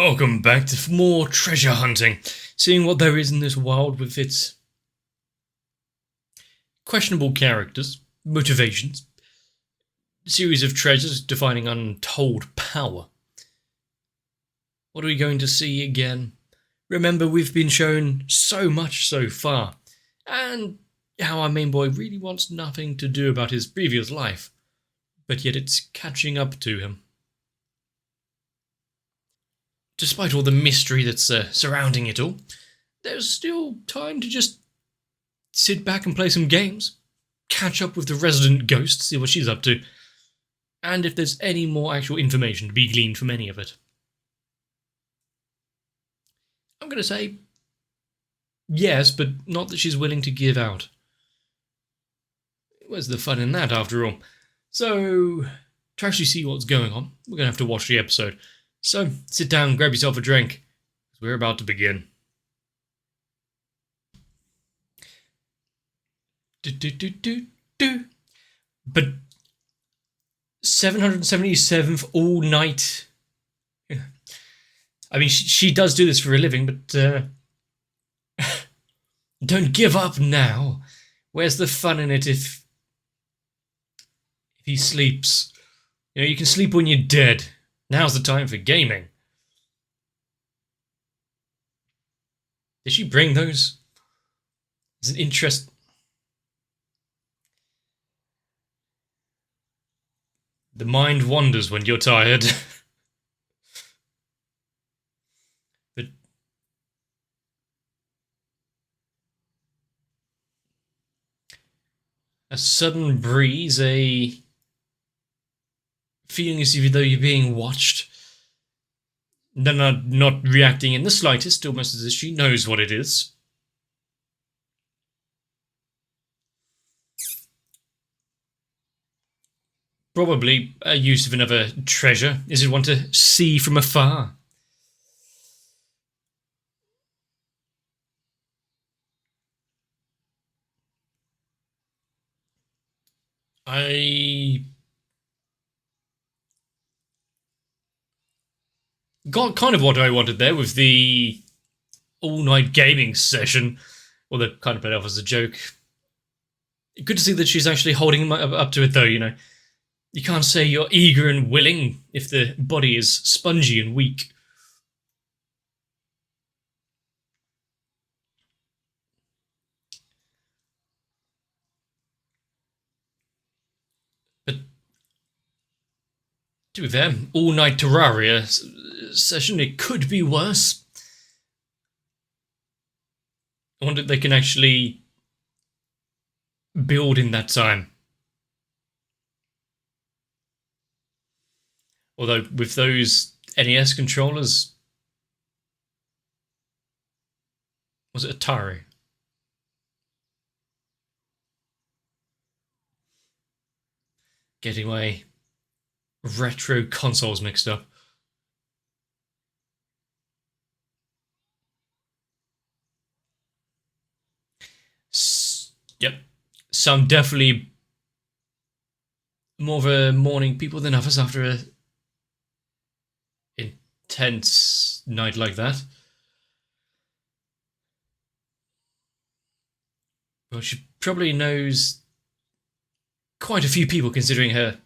Welcome back to more treasure hunting, seeing what there is in this world with its questionable characters, motivations, series of treasures defining untold power. What are we going to see again? Remember, we've been shown so much so far, and how our main boy really wants nothing to do about his previous life, but yet it's catching up to him. Despite all the mystery that's surrounding it all, there's still time to just sit back and play some games, catch up with the resident ghost, see what she's up to, and if there's any more actual information to be gleaned from any of it. I'm going to say yes, but not that she's willing to give out. Where's the fun in that, after all? So, to actually see what's going on, we're going to have to watch the episode. So, sit down, grab yourself a drink, because we're about to begin. But 777th all night. I mean, she does do this for a living, but don't give up now. Where's the fun in it if he sleeps? You know, you can sleep when you're dead. Now's the time for gaming. Did she bring those? There's an interest. The mind wanders when you're tired. But a sudden breeze, a feeling as though you're being watched. Nanana not reacting in the slightest, almost as if she knows what it is. Probably a use of another treasure. Is it one to see from afar? I got kind of what I wanted there with the all-night gaming session. Well, they kind of played off as a joke. Good to see that she's actually holding him up to it, though, you know. You can't say you're eager and willing if the body is spongy and weak. But to be fair, all-night Terraria session, it could be worse. I wonder if they can actually build in that time. Although, with those NES controllers... Was it Atari? Getting my retro consoles mixed up. Yep. Some definitely more of a morning people than others after a intense night like that. Well, she probably knows quite a few people considering her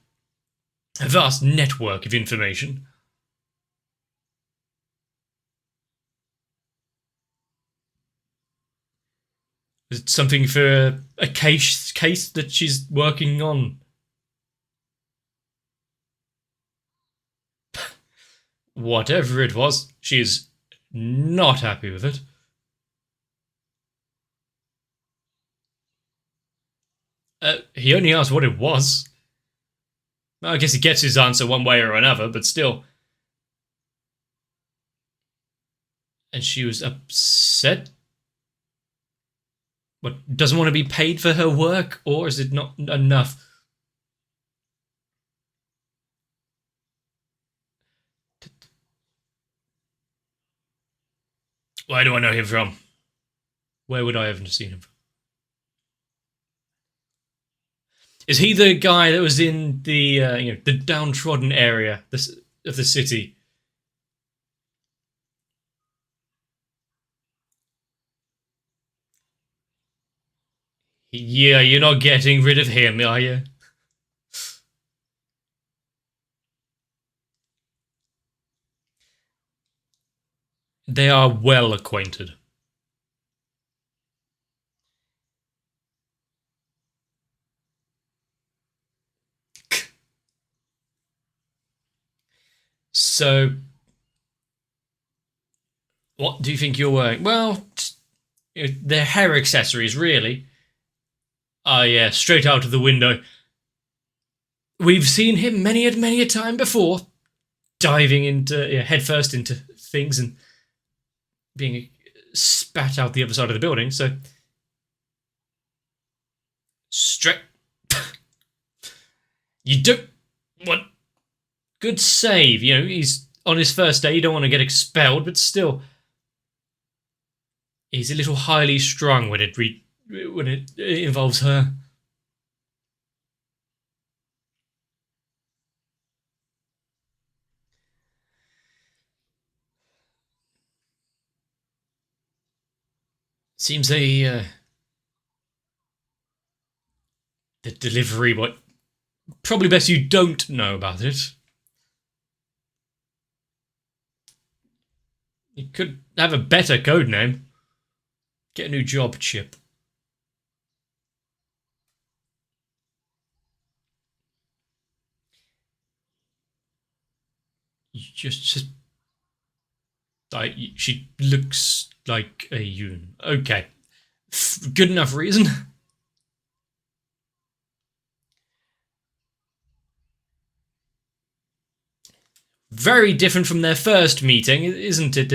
vast network of information. Is it something for a case that she's working on? Whatever it was, she is not happy with it. He only asked what it was. I guess he gets his answer one way or another, but still. And she was upset? What, doesn't want to be paid for her work? Or is it not enough? Where do I know him from? Where would I have seen him from? Is he the guy that was in the the downtrodden area of the city? Yeah, you're not getting rid of him, are you? They are well acquainted. So, what do you think you're wearing? Well, they're hair accessories, really. Ah, yeah, straight out of the window. We've seen him many a time before, diving into headfirst into things and being spat out the other side of the building. So, straight. You don't. What? Good save. You know, he's on his first day. You don't want to get expelled, but still, he's a little highly strung when it involves her. Seems the delivery, but probably best you don't know about it. You could have a better code name. Get a new job, Chip. You just like she looks like a Yoon. Okay, good enough reason. Very different from their first meeting, isn't it?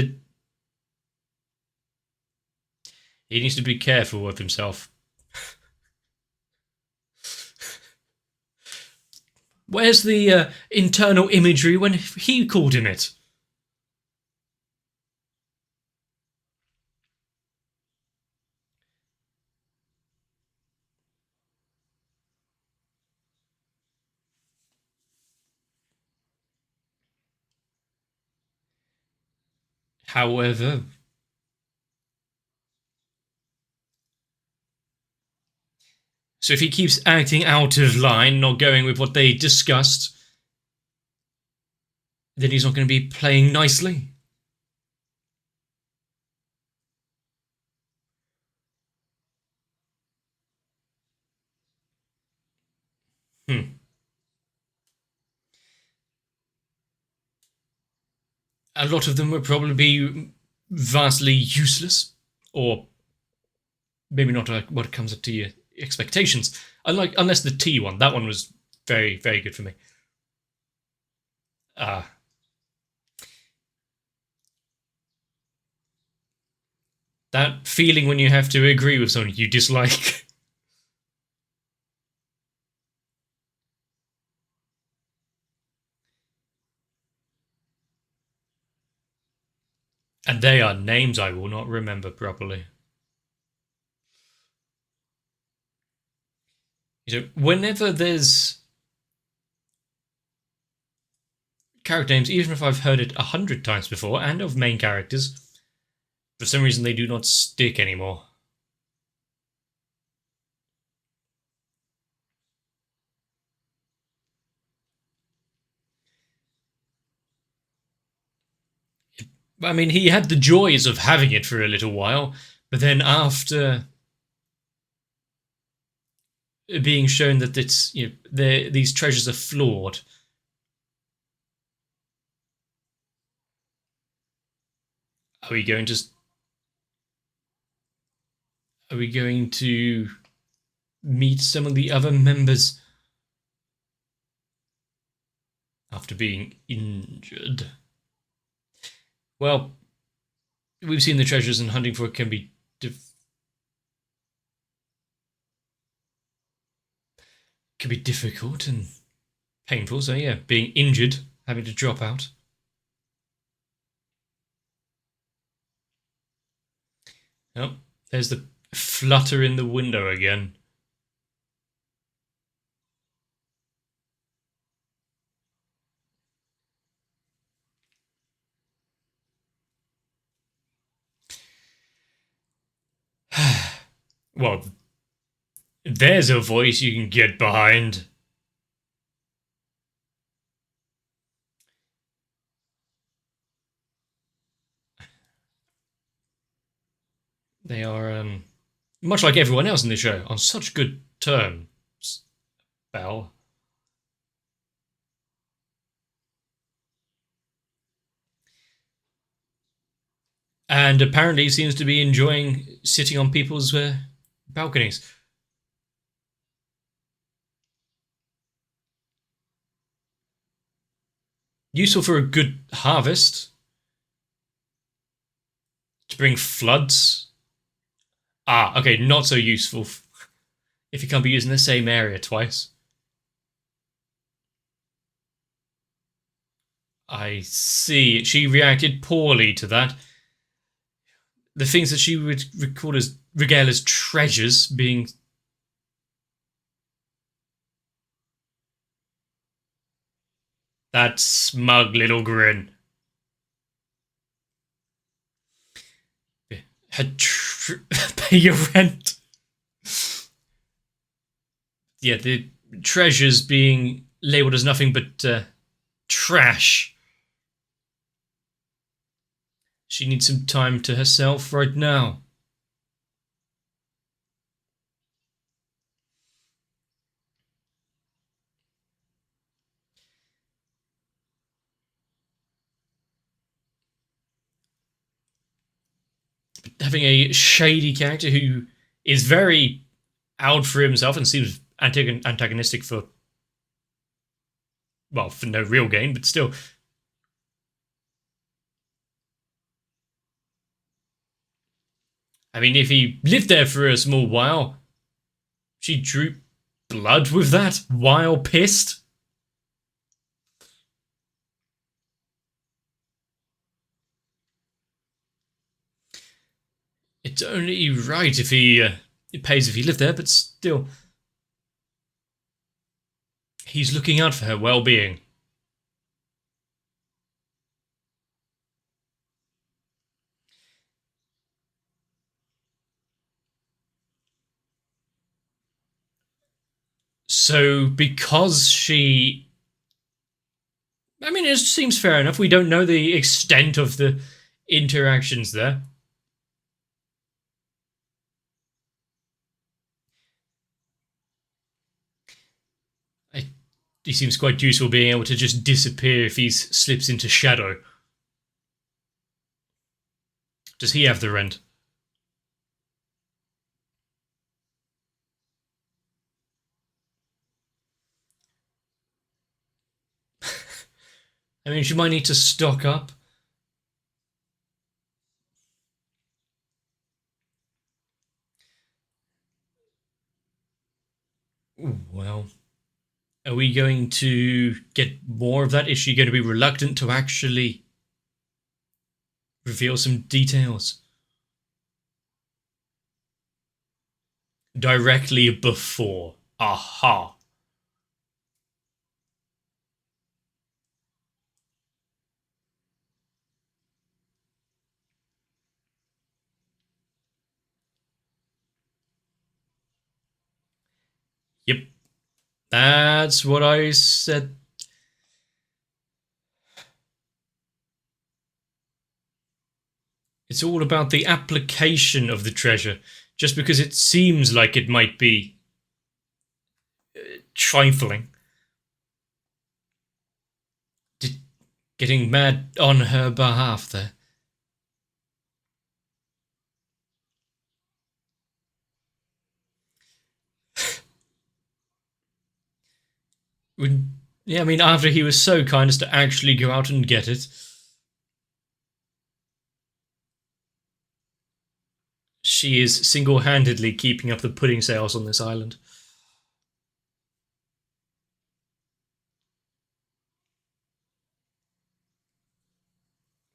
He needs to be careful with himself. Where's the internal imagery when he called him it? However, so if he keeps acting out of line, not going with what they discussed, then he's not going to be playing nicely. A lot of them would probably be vastly useless, or maybe not what comes up to your expectations. Unless the T one, that one was very, very good for me. Uh, that feeling when you have to agree with someone you dislike. And they are names I will not remember properly. You know, whenever there's character names, even if I've heard it 100 times before, and of main characters, for some reason they do not stick anymore. I mean, he had the joys of having it for a little while, but then after being shown that it's these treasures are flawed, are we going to meet some of the other members after being injured? Well, we've seen the treasures, and hunting for it can be difficult and painful. So yeah, being injured, having to drop out. Oh, there's the flutter in the window again. Well, There's a voice you can get behind. They are, much like everyone else in the show, on such good terms. Belle. And apparently seems to be enjoying sitting on people's balconies. Useful for a good harvest. To bring floods. Ah, okay, not so useful if you can't be using the same area twice. I see. She reacted poorly to that. The things that she would regale as treasures being... That smug little grin. Pay your rent. Yeah, the treasures being labelled as nothing but trash. She needs some time to herself right now. Having a shady character who is very out for himself and seems antagonistic for, well, for no real gain, but still. I mean, if he lived there for a small while, she drew blood with that while pissed. It's only right if he it pays if he lived there, but still, he's looking out for her well-being. So, because she... I mean, it seems fair enough. We don't know the extent of the interactions there. He seems quite useful being able to just disappear if he slips into shadow. Does he have the rent? I mean, she might need to stock up. Well, are we going to get more of that? Is she going to be reluctant to actually reveal some details? Directly before. Aha. Yep. That's what I said. It's all about the application of the treasure. Just because it seems like it might be trifling. Getting mad on her behalf there. Yeah, I mean, after he was so kind as to actually go out and get it. She is single-handedly keeping up the pudding sales on this island.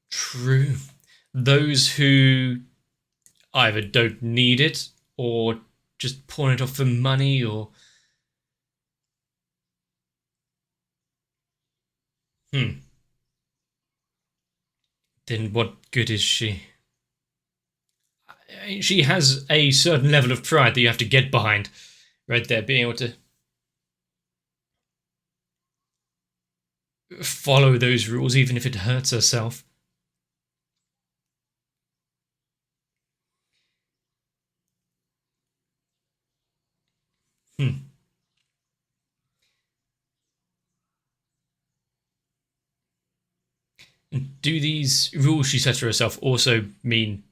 True. Those who either don't need it or just pawn it off for money or... Then what good is she? She has a certain level of pride that you have to get behind. right there, being able to follow those rules even if it hurts herself. Hmm. Do these rules she sets for herself also mean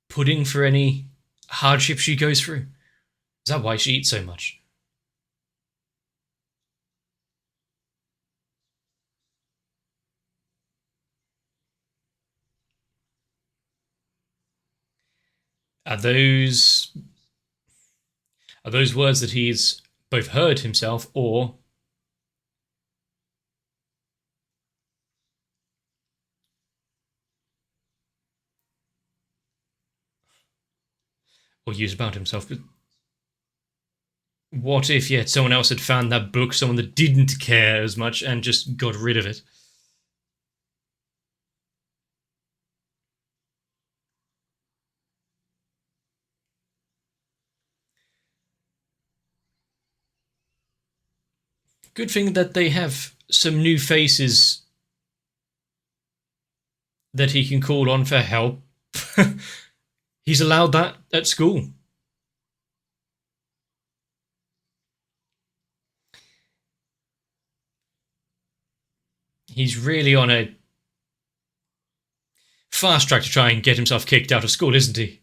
pudding for any hardship she goes through? Is that why she eats so much? Are those words that he's both heard himself or used about himself? But what if yet someone else had found that book, someone that didn't care as much and just got rid of it? Good thing that they have some new faces that he can call on for help. He's allowed that at school. He's really on a fast track to try and get himself kicked out of school, isn't he?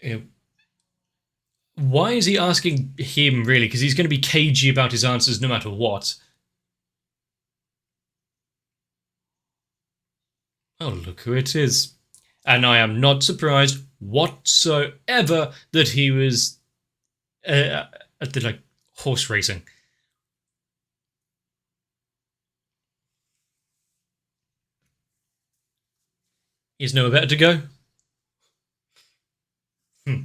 Uh, Why is he asking him, really? Because he's going to be cagey about his answers no matter what. Oh, look who it is. And I am not surprised whatsoever that he was at the horse racing. He's nowhere better to go. Hmm.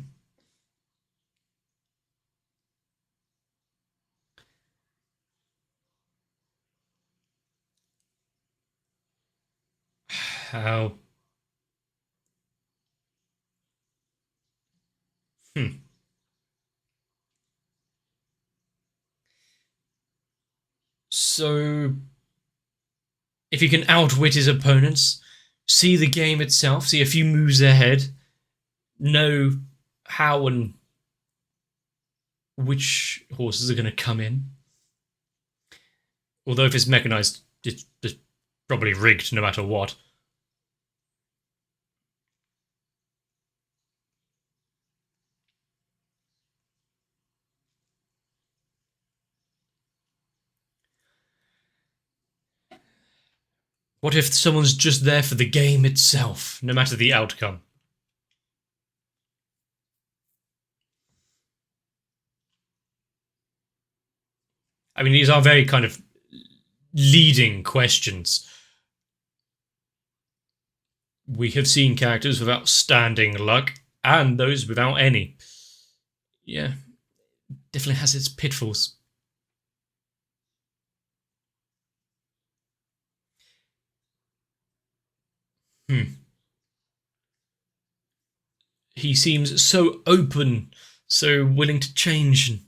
How? Hmm. So, if he can outwit his opponents, see the game itself, see a few moves ahead, know how and which horses are going to come in. Although if it's mechanized, it's probably rigged no matter what. What if someone's just there for the game itself, no matter the outcome? I mean, these are very kind of leading questions. We have seen characters with outstanding luck and those without any. Yeah, definitely has its pitfalls. Hmm. He seems so open, so willing to change.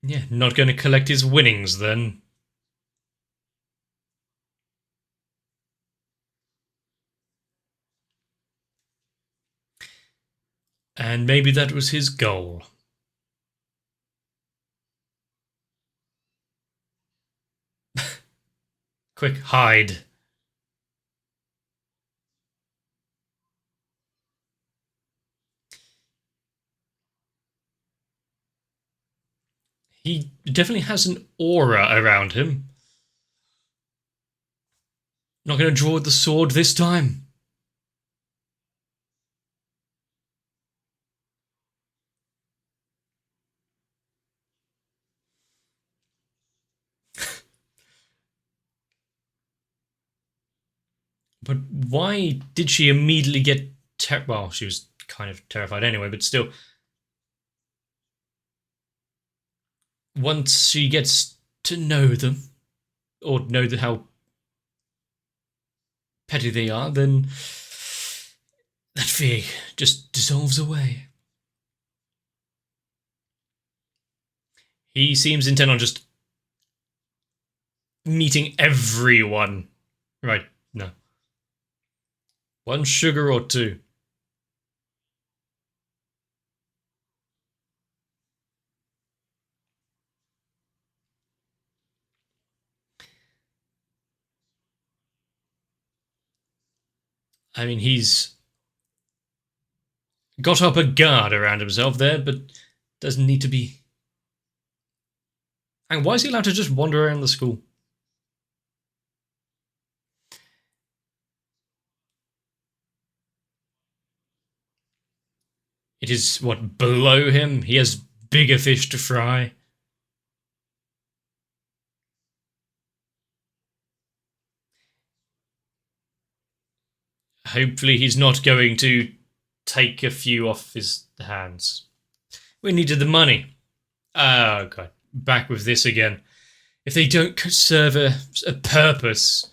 Yeah, not going to collect his winnings then. And maybe that was his goal. Quick, hide. He definitely has an aura around him. Not going to draw the sword this time. But why did she immediately get well, she was kind of terrified anyway, but still. Once she gets to know them, or know how petty they are, then that fear just dissolves away. He seems intent on just meeting everyone. Right, no. One sugar or two. I mean, he's got up a guard around himself there, but doesn't need to be. And why is he allowed to just wander around the school? It is, what, below him? He has bigger fish to fry. Hopefully he's not going to take a few off his hands. We needed the money. Oh, God. Back with this again. If they don't serve a purpose,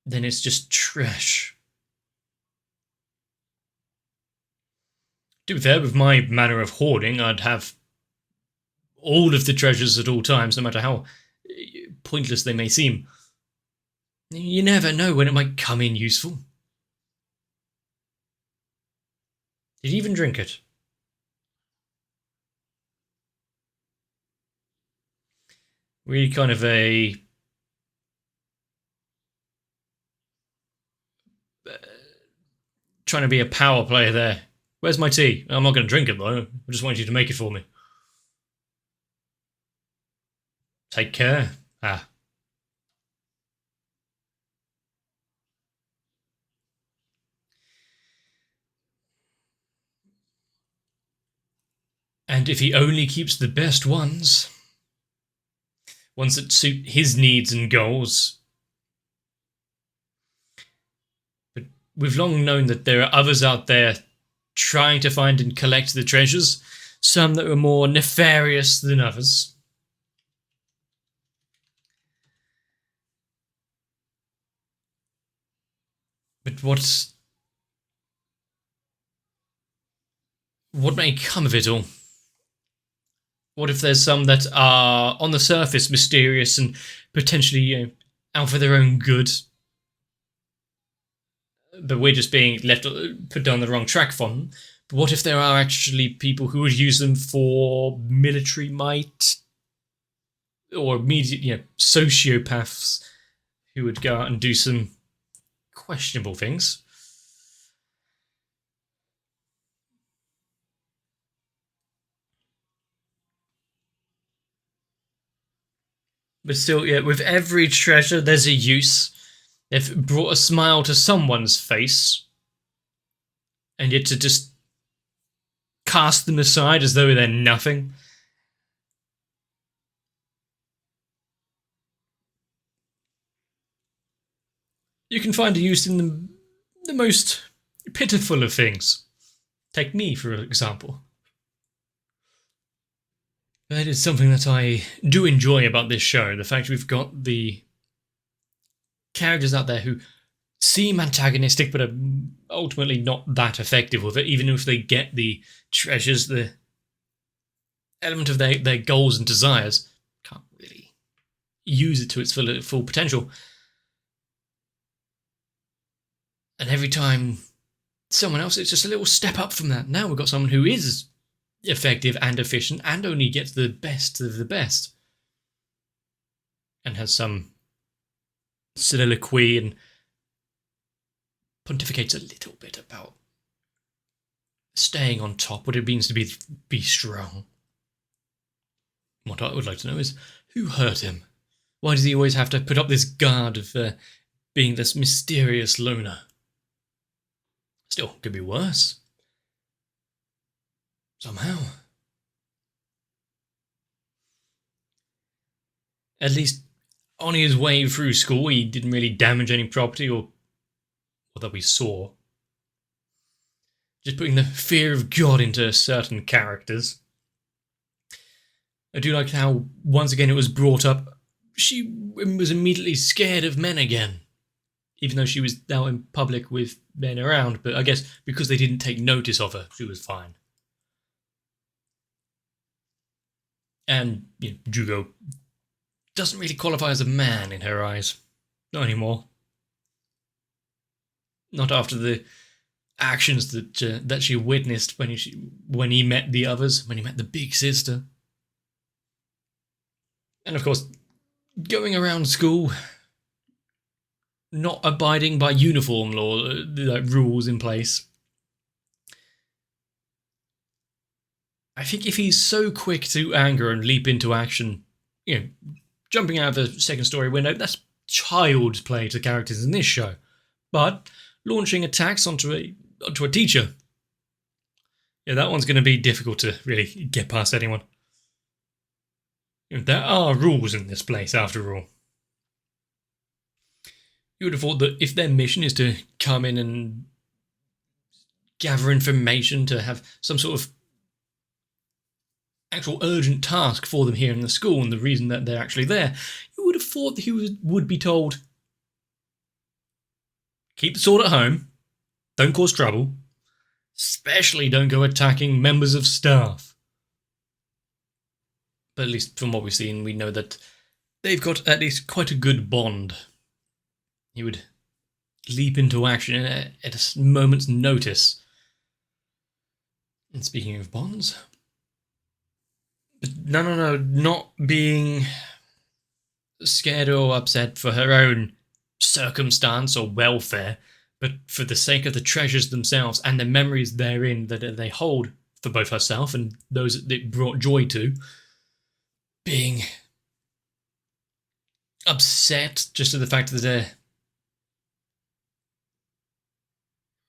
then it's just trash. To be fair, with my manner of hoarding, I'd have all of the treasures at all times, no matter how pointless they may seem. You never know when it might come in useful. Did he even drink it? Really kind of a... trying to be a power player there. Where's my tea? I'm not going to drink it, though. I just want you to make it for me. Take care. Ah. And if he only keeps the best ones that suit his needs and goals. But we've long known that there are others out there trying to find and collect the treasures, some that are more nefarious than others. But what may come of it all? What if there's some that are, on the surface, mysterious and potentially, out for their own good, but we're just being put down the wrong track for them? But what if there are actually people who would use them for military might, or immediate, sociopaths who would go out and do some questionable things? But still, with every treasure, there's a use. They've brought a smile to someone's face, and yet to just cast them aside as though they're nothing. You can find a use in the most pitiful of things. Take me, for example. That is something that I do enjoy about this show. The fact we've got the characters out there who seem antagonistic but are ultimately not that effective with it, even if they get the treasures, the element of their goals and desires, can't really use it to its full potential. And every time someone else, it's just a little step up from that. Now we've got someone who is effective and efficient and only gets the best of the best. And has some soliloquy and pontificates a little bit about staying on top, what it means to be strong. What I would like to know is, who hurt him? Why does he always have to put up this guard of being this mysterious loner? Still, could be worse. Somehow. At least on his way through school, he didn't really damage any property or that we saw. Just putting the fear of God into certain characters. I do like how, once again, it was brought up, she was immediately scared of men again. Even though she was now in public with men around, but I guess because they didn't take notice of her, she was fine. And Jugo doesn't really qualify as a man in her eyes. Not anymore. Not after the actions that she witnessed when he met the others, when he met the big sister. And of course, going around school, not abiding by uniform law, like rules in place. I think if he's so quick to anger and leap into action, jumping out of a second-story window, that's child's play to characters in this show. But launching attacks onto a teacher, that one's going to be difficult to really get past anyone. There are rules in this place, after all. You would have thought that if their mission is to come in and gather information, to have some sort of actual urgent task for them here in the school, and the reason that they're actually there, you would have thought that he would be told, keep the sword at home, don't cause trouble, especially don't go attacking members of staff. But at least from what we've seen, we know that they've got at least quite a good bond. He would leap into action at a moment's notice. And speaking of bonds, no, not being scared or upset for her own circumstance or welfare, but for the sake of the treasures themselves and the memories therein that they hold for both herself and those that it brought joy to. Being upset just at the fact that they're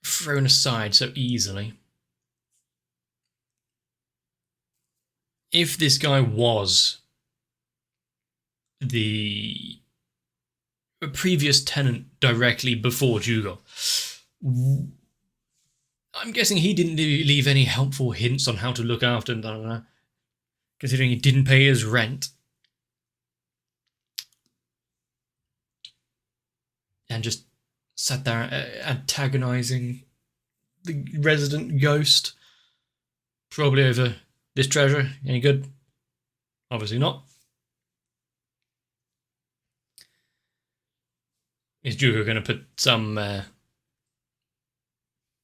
thrown aside so easily. If this guy was the previous tenant directly before Jugo, I'm guessing he didn't leave any helpful hints on how to look after Nanana, considering he didn't pay his rent. And just sat there antagonizing the resident ghost. Probably over this treasure. Any good? Obviously not. Is Jugo going to put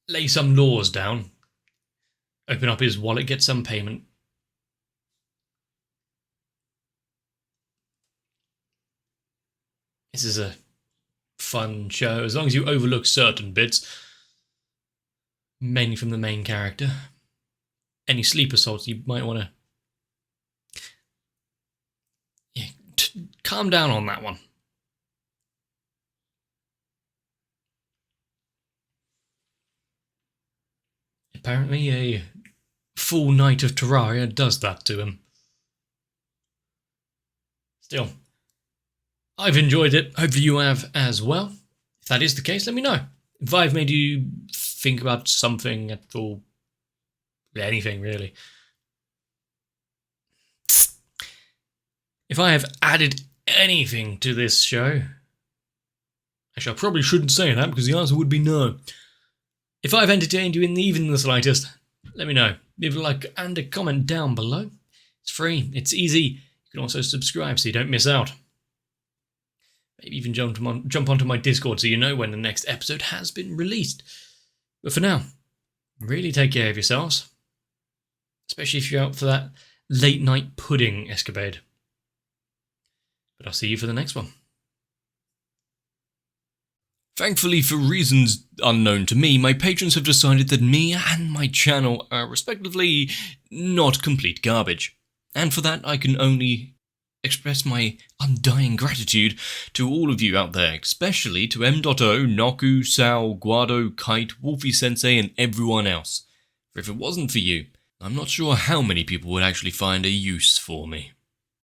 lay some laws down? Open up his wallet, get some payment. This is a fun show, as long as you overlook certain bits, mainly from the main character. Any sleep assaults, you might want to calm down on that one. Apparently a full night of Terraria does that to him. Still, I've enjoyed it. Hopefully you have as well. If that is the case, let me know. If I've made you think about something at all, anything really. If I have added anything to this show, actually I probably shouldn't say that because the answer would be no. If I've entertained you in even the slightest, let me know. Leave a like and a comment down below. It's free, it's easy. You can also subscribe so you don't miss out. Maybe even jump onto my Discord so you know when the next episode has been released. But for now, really take care of yourselves. Especially if you're out for that late night pudding escapade. But I'll see you for the next one. Thankfully, for reasons unknown to me, my patrons have decided that me and my channel are respectively not complete garbage. And for that, I can only express my undying gratitude to all of you out there, especially to M.O, Noku, Sao, Guado, Kite, Wolfie Sensei, and everyone else. For if it wasn't for you, I'm not sure how many people would actually find a use for me.